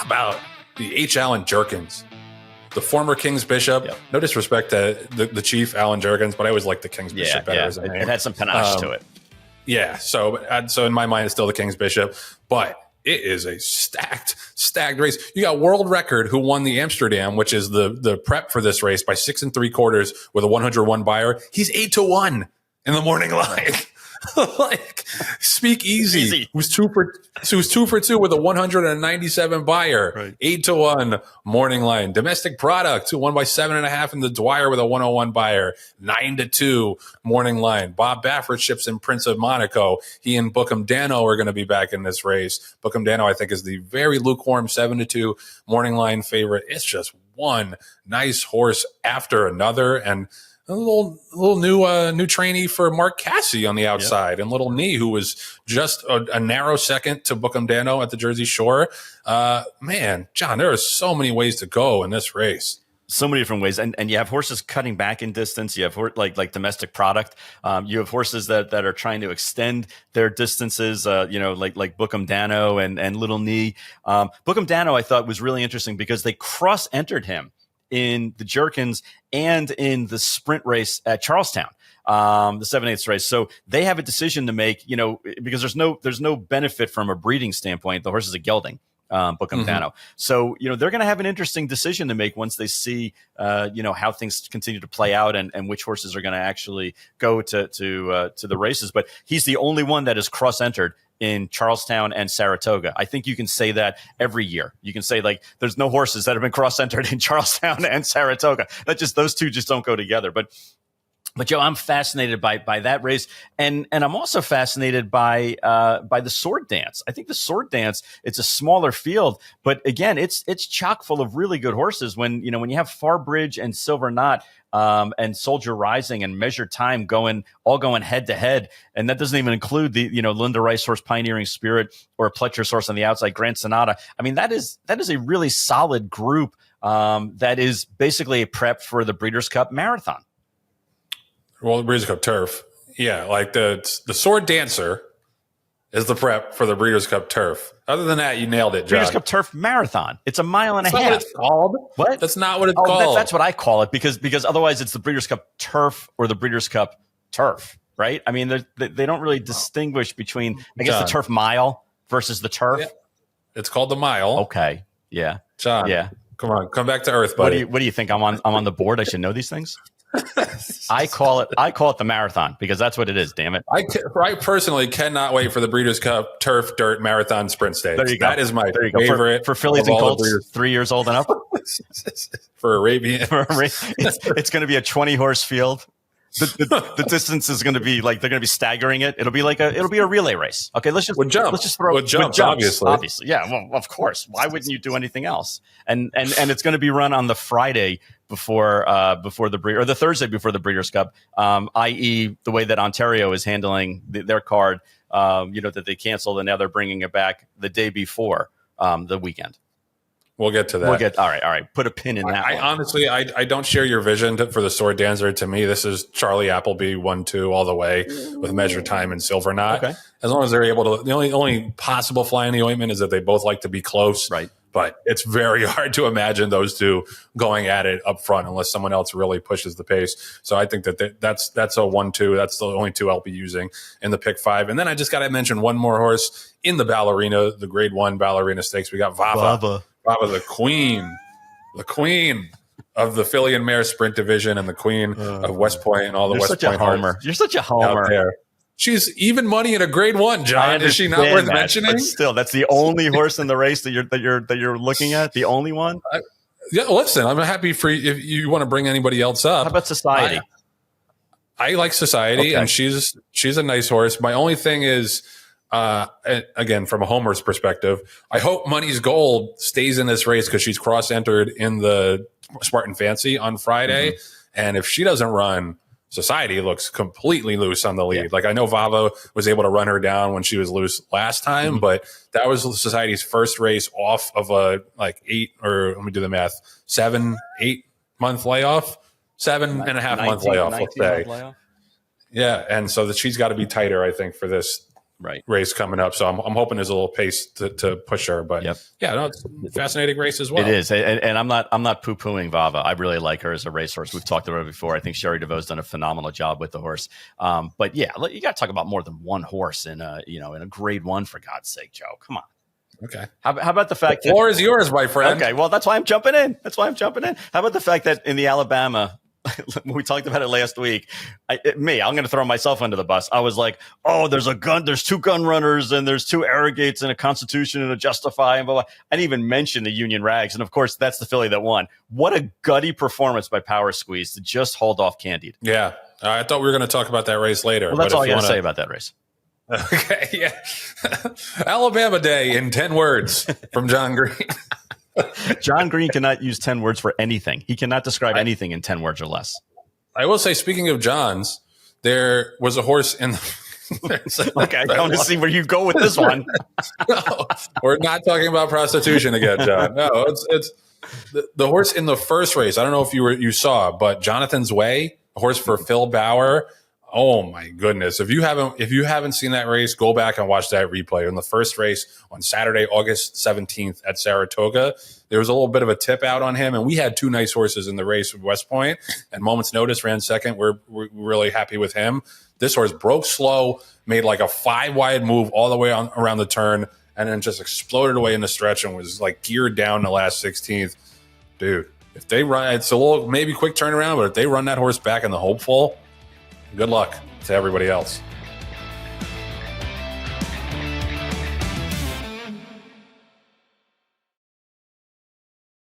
How about the H. Allen Jerkens, the former King's Bishop? Yep. No disrespect to the chief, Alan Jerkens, but I always like the King's Bishop better as a name. It had some panache to it. Yeah, so in my mind, it's still the King's Bishop, but it is a stacked race. You got world record who won the Amsterdam, which is the prep for this race, by 6 3/4 with a 101 buyer. He's 8-1 in the morning line. Like, speak easy. Who's 2 for 2 with a 197 buyer. Right. 8-1 morning line. Domestic Product, who won by 7.5 in the Dwyer with a 101 buyer. 9-2 morning line. Bob Baffert ships in Prince of Monaco. He and Bookham Dano are going to be back in this race. Bookham Dano, I think, is the very lukewarm 7-2 morning line favorite. It's just one nice horse after another, and a little new trainee for Mark Cassie on the outside, and Little Knee, who was just a narrow second to Bookham Dano at the Jersey Shore. Man, John, there are so many ways to go in this race. So many different ways, and you have horses cutting back in distance. You have like Domestic Product. You have horses that are trying to extend their distances. Like Bookham Dano and Little Knee. Bookham Dano, I thought, was really interesting because they cross-entered him in the Jerkens and in the sprint race at Charlestown, the 7/8 race. So they have a decision to make, because there's no benefit from a breeding standpoint. The horse is a gelding, Bookham Dano. So, they're going to have an interesting decision to make once they see, how things continue to play out and which horses are going to actually go to the races. But he's the only one that is cross-entered in Charlestown and Saratoga. I think you can say that every year. You can say, like, there's no horses that have been cross-entered in Charlestown and Saratoga. Those two just don't go together. But Joe, I'm fascinated by that race, and I'm also fascinated by the sword dance. I think the sword dance, it's a smaller field, but again, it's chock full of really good horses. When you have Farbridge and Silver Knot, and Soldier Rising and Measured Time going head to head, and that doesn't even include the Linda Rice horse Pioneering Spirit or a Pletcher's horse on the outside, Grand Sonata. I mean, that is a really solid group that is basically a prep for the Breeders' Cup Marathon. Well, the Breeders' Cup Turf, yeah, like the Sword Dancer is the prep for the Breeders' Cup Turf. Other than that, you nailed it, John. Breeders' Cup Turf Marathon. It's a mile and a half. That's not what it's called. What? That's not what it's called. That's what I call it because otherwise it's the Breeders' Cup Turf or the Breeders' Cup Turf, right? I mean, they don't really distinguish between, I guess, the Turf Mile versus the Turf. Yeah. It's called the Mile. Okay. Yeah. John. Yeah. Come on. Come back to earth, buddy. What do you think? I'm on the board. I should know these things. I call it the marathon because that's what it is. Damn it! I personally cannot wait for the Breeders' Cup Turf Dirt Marathon Sprint Stakes. There you go. That is my favorite for fillies and colts, 3 years old and up. For Arabian, it's going to be a 20-horse field. The distance is going to be like they're going to be staggering it. It'll be a relay race. Okay, let's just throw jumps, obviously. Yeah, well, of course. Why wouldn't you do anything else? And it's going to be run on the Friday before the Thursday before the Breeders' Cup, i.e. the way that Ontario is handling their card. That they canceled and now they're bringing it back the day before the weekend. We'll get to that. All right. Put a pin in that. Honestly, I don't share your vision for the Sword Dancer. To me, this is Charlie Appleby 1-2 all the way with Measured Time and Silver Knot. Okay. As long as they're able to, the only possible fly in the ointment is that they both like to be close. Right. But it's very hard to imagine those two going at it up front unless someone else really pushes the pace. So I think that's a 1-2. That's the only two I'll be using in the pick 5. And then I just got to mention one more horse in the Ballerina, the Grade 1 Ballerina Stakes. We got Vahva. Vahva, the queen of the filly and mare sprint division and the queen of West Point and all the West Point homer. You're such a homer. Out there. She's even money in a Grade 1, John. Is she not worth mentioning? But still, that's the only horse in the race that you're looking at. The only one. Listen, I'm happy for you if you want to bring anybody else up. How about Society? I like Society, and she's a nice horse. My only thing is, again, from a homer's perspective, I hope Money's Gold stays in this race because she's cross-entered in the Spartan Fancy on Friday, and if she doesn't run, Society looks completely loose on the lead. Yeah. Like, I know Vahva was able to run her down when she was loose last time, but that was Society's first race off of a 7-8 month layoff, 7.5 month layoff, let's say. Yeah, and so she's got to be tighter, I think, for this race coming up. So I'm hoping there's a little pace to push her. But yeah, no, it's a fascinating race as well. It is, and I'm not poo-pooing Vahva. I really like her as a racehorse. We've talked about her before. I think Sherry DeVoe's done a phenomenal job with the horse. But yeah, you got to talk about more than one horse in a grade one, for God's sake, Joe. Come on. Okay. How about the fact the floor is yours, my friend? Okay, well, that's why I'm jumping in. How about the fact that in the Alabama, we talked about it last week. I'm going to throw myself under the bus. I was like, oh, there's two gun runners, and there's two Arrogates, and a Constitution, and a Justify, and blah, blah. I didn't even mention the Union Rags. And of course, that's the filly that won. What a gutty performance by Power Squeeze to just hold off Candied. Yeah. I thought we were going to talk about that race later. Well, that's all you got to say about that race. Okay. Yeah. Alabama Day in 10 words from Jon Green. Jon Green cannot use 10 words for anything. He cannot describe anything in 10 words or less. I will say, speaking of Johns, there was a horse in the... Okay, I want to see where you go with this one. No, we're not talking about prostitution again, John. No, it's the horse in the first race. I don't know if you saw, but Jonathan's Way, a horse for Phil Bauer. Oh my goodness. If you haven't seen that race, go back and watch that replay. In the first race on Saturday, August 17th at Saratoga, there was a little bit of a tip out on him, and we had two nice horses in the race with West Point, and Moment's Notice ran second. We're really happy with him. This horse broke slow, made like a 5-wide move all the way around the turn, and then just exploded away in the stretch and was like geared down the last 16th. Dude, if they run, it's a little maybe quick turnaround, but if they run that horse back in the hopeful, good luck to everybody else.